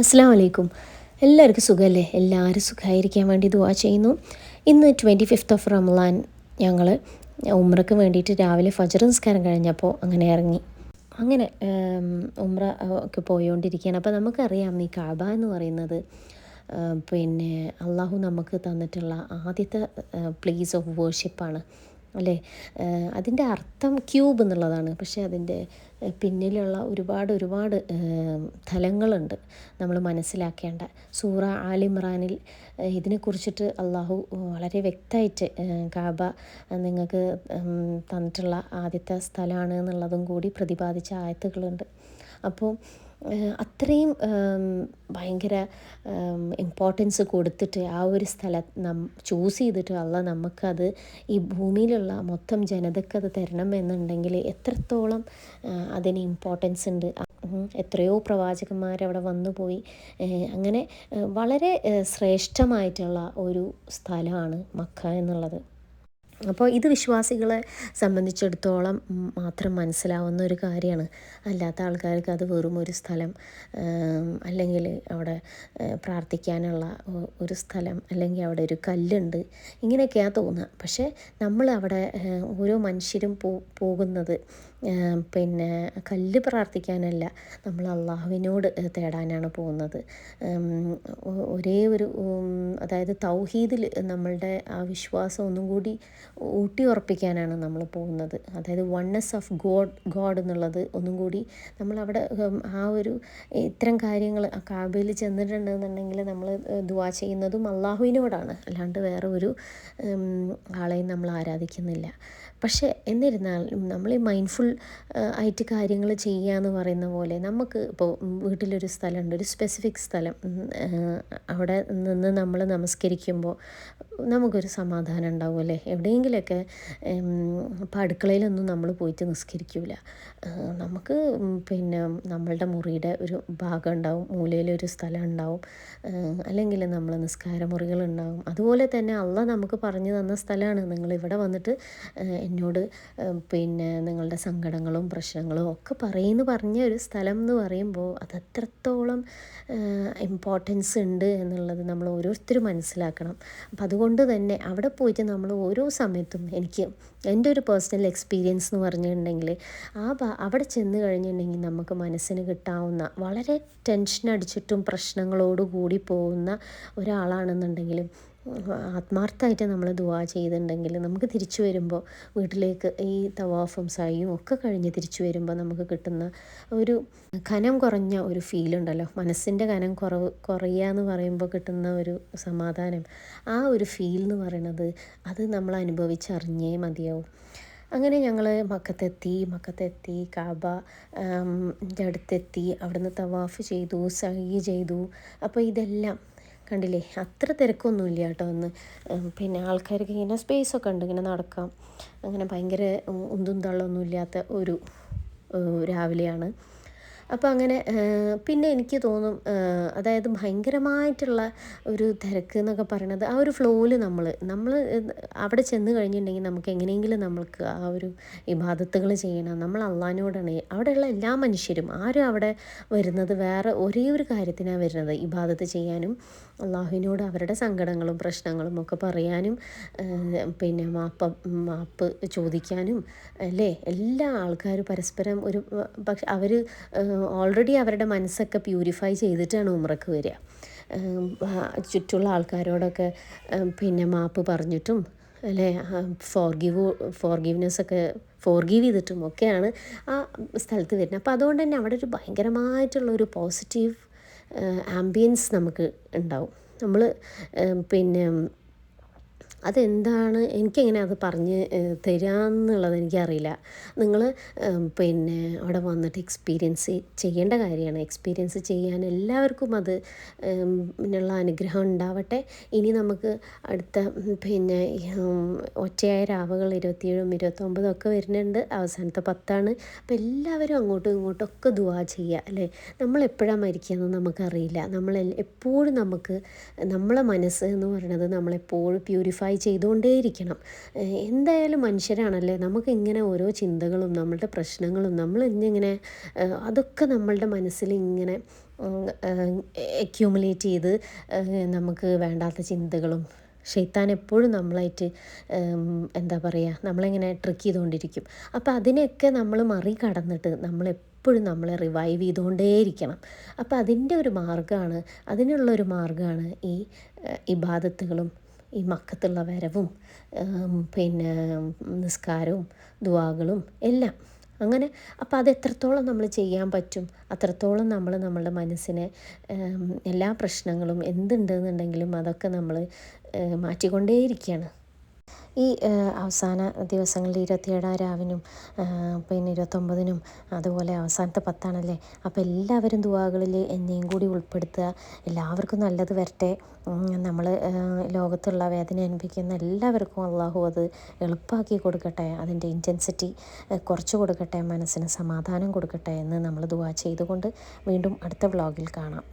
അസ്സലാമു അലൈക്കും. എല്ലാവർക്കും സുഖമല്ലേ? എല്ലാവരും സുഖമായിരിക്കാൻ വേണ്ടി ദുആ ചെയ്യുന്നു. ഇന്ന് 25th ഓഫ് റമളാൻ ഞങ്ങൾ ഉംറയ്ക്ക് വേണ്ടിയിട്ട് രാവിലെ ഫജ്ർ നിസ്കാരം കഴിഞ്ഞപ്പോൾ അങ്ങനെ ഇറങ്ങി. അങ്ങനെ ഉംറ ഒക്കെ പോയോണ്ടിരിക്കുകയാണ്. അപ്പോൾ നമുക്കറിയാം ഈ കഅബ എന്ന് പറയുന്നത് പിന്നെ അള്ളാഹു നമുക്ക് തന്നിട്ടുള്ള ആദ്യത്തെ പ്ലേസ് ഓഫ് വേർഷിപ്പാണ് അല്ലേ. അതിൻ്റെ അർത്ഥം ക്യൂബ് എന്നുള്ളതാണ്. പക്ഷേ അതിൻ്റെ പിന്നിലുള്ള ഒരുപാട് തലങ്ങളുണ്ട് നമ്മൾ മനസ്സിലാക്കേണ്ട. സൂറ ആൽ ഇമ്രാനിൽ ഇതിനെക്കുറിച്ചിട്ട് അള്ളാഹു വളരെ വ്യക്തമായിട്ട് കഅബ നിങ്ങൾക്ക് തന്നിട്ടുള്ള ആദ്യത്തെ സ്ഥലമാണ് എന്നുള്ളതും കൂടി പ്രതിപാദിച്ച ആയത്തുകളുണ്ട്. അപ്പോൾ അത്രയും ഭയങ്കര ഇമ്പോർട്ടൻസ് കൊടുത്തിട്ട് ആ ഒരു സ്ഥലം ചൂസ് ചെയ്തിട്ട് അള്ളാഹ് നമുക്കത് ഈ ഭൂമിയിലുള്ള മൊത്തം ജനതയ്ക്കത് തരണം എന്നുണ്ടെങ്കിൽ എത്രത്തോളം അതിന് ഇമ്പോർട്ടൻസ് ഉണ്ട്. എത്രയോ പ്രവാചകന്മാരവിടെ വന്നു പോയി. അങ്ങനെ വളരെ ശ്രേഷ്ഠമായിട്ടുള്ള ഒരു സ്ഥലമാണ് മക്ക എന്നുള്ളത്. അപ്പോൾ ഇത് വിശ്വാസികളെ സംബന്ധിച്ചിടത്തോളം മാത്രം മനസ്സിലാവുന്ന ഒരു കാര്യമാണ്. അല്ലാത്ത ആൾക്കാർക്ക് അത് വെറും ഒരു സ്ഥലം, അല്ലെങ്കിൽ അവിടെ പ്രാർത്ഥിക്കാനുള്ള ഒരു സ്ഥലം, അല്ലെങ്കിൽ അവിടെ ഒരു കല്ലുണ്ട്, ഇങ്ങനെയൊക്കെയാണ് തോന്നുക. പക്ഷേ നമ്മൾ അവിടെ ഓരോ മനുഷ്യരും പോകുന്നത് പിന്നെ കല്ല് പ്രാർത്ഥിക്കാനല്ല, നമ്മൾ അള്ളാഹുവിനോട് തേടാനാണ് പോകുന്നത്. ഒരേ ഒരു അതായത് തൗഹീദിൽ നമ്മളുടെ ആ വിശ്വാസം ഒന്നും കൂടി ഊട്ടി ഉറപ്പിക്കാനാണ് നമ്മൾ പോകുന്നത്. അതായത് വൺനെസ് ഓഫ് ഗോഡ് എന്നുള്ളത് ഒന്നും കൂടി നമ്മളവിടെ ആ ഒരു ഇത്തരം കാര്യങ്ങൾ കഅബയിൽ ചെന്നിട്ടുണ്ടെന്നുണ്ടെങ്കിൽ നമ്മൾ ദുആ ചെയ്യുന്നതും അള്ളാഹുവിനോടാണ്, അല്ലാണ്ട് വേറെ ഒരു ആളെയും നമ്മൾ ആരാധിക്കുന്നില്ല. പക്ഷേ എന്നിരുന്നാലും നമ്മൾ ഈ മൈൻഡ്ഫുൾ ആയിട്ട് കാര്യങ്ങൾ ചെയ്യുക എന്ന് പറയുന്ന പോലെ നമുക്ക് ഇപ്പോൾ വീട്ടിലൊരു സ്ഥലമുണ്ട്, ഒരു സ്പെസിഫിക് സ്ഥലം, അവിടെ നിന്ന് നമ്മൾ നമസ്കരിക്കുമ്പോൾ നമുക്കൊരു സമാധാനം ഉണ്ടാവും അല്ലേ. എവിടെയെങ്കിലുമൊക്കെ ഇപ്പോൾ അടുക്കളയിലൊന്നും നമ്മൾ പോയിട്ട് നിസ്കരിക്കില്ല. നമുക്ക് പിന്നെ നമ്മളുടെ മുറിയുടെ ഒരു ഭാഗം ഉണ്ടാവും, മൂലയിലൊരു സ്ഥലം ഉണ്ടാവും, അല്ലെങ്കിൽ നമ്മൾ നിസ്കാര മുറികളുണ്ടാവും. അതുപോലെ തന്നെ അള്ളാഹ് നമുക്ക് പറഞ്ഞു തന്ന സ്ഥലമാണ്. നിങ്ങളിവിടെ വന്നിട്ട് എന്നോട് പിന്നെ നിങ്ങളുടെ സങ്കടങ്ങളും പ്രശ്നങ്ങളും ഒക്കെ പറഞ്ഞ ഒരു സ്ഥലം എന്ന് പറയുമ്പോൾ അത് എത്രത്തോളം ഇമ്പോർട്ടൻസ് ഉണ്ട് എന്നുള്ളത് നമ്മൾ ഓരോരുത്തരും മനസ്സിലാക്കണം. അപ്പം അതുകൊണ്ട് തന്നെ അവിടെ പോയിട്ട് നമ്മൾ ഓരോ സമയത്തും എൻ്റെ ഒരു പേഴ്സണൽ എക്സ്പീരിയൻസ് എന്ന് പറഞ്ഞിട്ടുണ്ടെങ്കിൽ അവിടെ ചെന്ന് കഴിഞ്ഞിട്ടുണ്ടെങ്കിൽ നമുക്ക് മനസ്സിന് കിട്ടാവുന്ന വളരെ ടെൻഷൻ അടിച്ചിട്ടും പ്രശ്നങ്ങളോട് കൂടി പോകുന്ന ഒരാളാണെന്നുണ്ടെങ്കിലും ആത്മാർത്ഥമായിട്ട് നമ്മൾ ദുആ ചെയ്തിട്ടുണ്ടെങ്കിൽ നമുക്ക് തിരിച്ചു വരുമ്പോൾ വീട്ടിലേക്ക് ഈ തവാഫും സഅയും ഒക്കെ കഴിഞ്ഞ് തിരിച്ചു വരുമ്പോൾ നമുക്ക് കിട്ടുന്ന ഒരു കനം കുറഞ്ഞ ഒരു ഫീലുണ്ടല്ലോ, മനസ്സിൻ്റെ കനം കുറയുക എന്ന് പറയുമ്പോൾ കിട്ടുന്ന ഒരു സമാധാനം, ആ ഒരു ഫീൽ എന്ന് പറയണത് അത് നമ്മൾ അനുഭവിച്ചറിഞ്ഞേ മതിയാവും. അങ്ങനെ ഞങ്ങൾ മക്കത്തെത്തി കഅബയുടെ അടുത്തെത്തി. അവിടുന്ന് തവാഫ് ചെയ്തു, സഅയ് ചെയ്തു. അപ്പോൾ ഇതെല്ലാം കണ്ടില്ലേ, അത്ര തിരക്കൊന്നുമില്ല കേട്ടോ അന്ന്. പിന്നെ ആൾക്കാർക്ക് ഇങ്ങനെ സ്പേസൊക്കെ ഉണ്ട്, ഇങ്ങനെ നടക്കാം. അങ്ങനെ ഭയങ്കര ഉന്തും തള്ളൊന്നും ഇല്ലാത്ത ഒരു രാവിലെയാണ്. അപ്പോൾ അങ്ങനെ പിന്നെ എനിക്ക് തോന്നും, അതായത് ഭയങ്കരമായിട്ടുള്ള ഒരു തിരക്ക് എന്നൊക്കെ പറയണത് ആ ഒരു ഫ്ലോയിൽ നമ്മൾ അവിടെ ചെന്ന് കഴിഞ്ഞിട്ടുണ്ടെങ്കിൽ നമുക്ക് എങ്ങനെയെങ്കിലും നമ്മൾക്ക് ആ ഒരു ഇബാദത്തുകൾ ചെയ്യണം. നമ്മൾ അള്ളാഹിനോടാണ്. അവിടെയുള്ള എല്ലാ മനുഷ്യരും ആരും അവിടെ വരുന്നത് വേറെ ഒരേ ഒരു കാര്യത്തിനാണ് വരുന്നത്, ഇബാദത്ത് ചെയ്യാനും അള്ളാഹുവിനോട് അവരുടെ സങ്കടങ്ങളും പ്രശ്നങ്ങളും ഒക്കെ പറയാനും പിന്നെ മാപ്പ് ചോദിക്കാനും അല്ലേ. എല്ലാ ആൾക്കാരും പരസ്പരം പക്ഷെ അവർ ഓൾറെഡി അവരുടെ മനസ്സൊക്കെ പ്യൂരിഫൈ ചെയ്തിട്ടാണ് ഉംറയ്ക്ക് വരിക. ചുറ്റുള്ള ആൾക്കാരോടൊക്കെ പിന്നെ മാപ്പ് പറഞ്ഞിട്ടും അല്ലേ, ഫോർഗീവ് ചെയ്തിട്ടും ഒക്കെയാണ് ആ സ്ഥലത്ത് വരുന്നത്. അപ്പോൾ അതുകൊണ്ട് തന്നെ അവിടെ ഒരു ഭയങ്കരമായിട്ടുള്ളൊരു പോസിറ്റീവ് ആംബിയൻസ് നമുക്ക് ഉണ്ടാവും. നമ്മൾ പിന്നെ അതെന്താണ് എനിക്കെങ്ങനെ അത് പറഞ്ഞ് തരാമെന്നുള്ളത് എനിക്കറിയില്ല. നിങ്ങൾ പിന്നെ അവിടെ വന്നിട്ട് എക്സ്പീരിയൻസ് ചെയ്യേണ്ട കാര്യമാണ്. എക്സ്പീരിയൻസ് ചെയ്യാൻ എല്ലാവർക്കും അത് നുള്ള അനുഗ്രഹം ഉണ്ടാവട്ടെ. ഇനി നമുക്ക് അടുത്ത പിന്നെ ഒറ്റയായ രാവുകൾ 27ഉം 29ഉം ഒക്കെ വരുന്നുണ്ട്. അവസാനത്തെ 10ആണ്. അപ്പോൾ എല്ലാവരും അങ്ങോട്ടും ഇങ്ങോട്ടൊക്കെ ദുആ ചെയ്യുക അല്ലേ. നമ്മളെപ്പോഴാണ് മരിക്കുകയെന്ന് നമുക്കറിയില്ല. എപ്പോഴും നമ്മളെ മനസ്സ് എന്ന് പറയുന്നത് നമ്മളെപ്പോഴും പ്യൂരിഫൈ ട്രൈ ചെയ്തുകൊണ്ടേയിരിക്കണം. എന്തായാലും മനുഷ്യരാണല്ലേ, നമുക്കിങ്ങനെ ഓരോ ചിന്തകളും നമ്മളുടെ പ്രശ്നങ്ങളും നമ്മൾ ഇന്നിങ്ങനെ അതൊക്കെ നമ്മളുടെ മനസ്സിൽ ഇങ്ങനെ അക്യൂമുലേറ്റ് ചെയ്ത് നമുക്ക് വേണ്ടാത്ത ചിന്തകളും ഷെയ്ത്താൻ എപ്പോഴും നമ്മളായിട്ട് എന്താ പറയുക നമ്മളിങ്ങനെ ട്രിക്ക് ചെയ്തുകൊണ്ടിരിക്കും. അപ്പോൾ അതിനെയൊക്കെ നമ്മൾ മറികടന്നിട്ട് നമ്മളെപ്പോഴും നമ്മളെ റിവൈവ് ചെയ്തുകൊണ്ടേയിരിക്കണം. അപ്പോൾ അതിൻ്റെ ഒരു മാർഗ്ഗമാണ്, അതിനുള്ളൊരു മാർഗ്ഗമാണ് ഈ ഇബാദത്തുകളും ഈ മക്കത്തുള്ള വരവും പിന്നെ നിസ്കാരവും ദുആകളും എല്ലാം അങ്ങനെ. അപ്പോൾ അത് എത്രത്തോളം നമ്മൾ ചെയ്യാൻ പറ്റും അത്രത്തോളം നമ്മൾ നമ്മളുടെ മനസ്സിനെ എല്ലാ പ്രശ്നങ്ങളും എന്തുണ്ടെന്നുണ്ടെങ്കിലും അതൊക്കെ നമ്മൾ മാറ്റിക്കൊണ്ടേയിരിക്കുകയാണ്. ഈ അവസാന ദിവസങ്ങളിൽ 27 രാവിനും പിന്നെ 29-നും അതുപോലെ അവസാനത്തെ 10ആണല്ലേ. അപ്പോൾ എല്ലാവരും ദുആകളിൽ എന്നെയും കൂടി ഉൾപ്പെടുത്തുക. എല്ലാവർക്കും നല്ലത് വരട്ടെ. നമ്മൾ ലോകത്തുള്ള വേദന അനുഭവിക്കുന്ന എല്ലാവർക്കും അള്ളാഹു അത് എളുപ്പമാക്കി കൊടുക്കട്ടെ, അതിൻ്റെ ഇൻറ്റൻസിറ്റി കുറച്ച് കൊടുക്കട്ടെ, മനസ്സിന് സമാധാനം കൊടുക്കട്ടെ എന്ന് നമ്മൾ ദുആ ചെയ്തുകൊണ്ട് വീണ്ടും അടുത്ത വ്ളോഗിൽ കാണാം.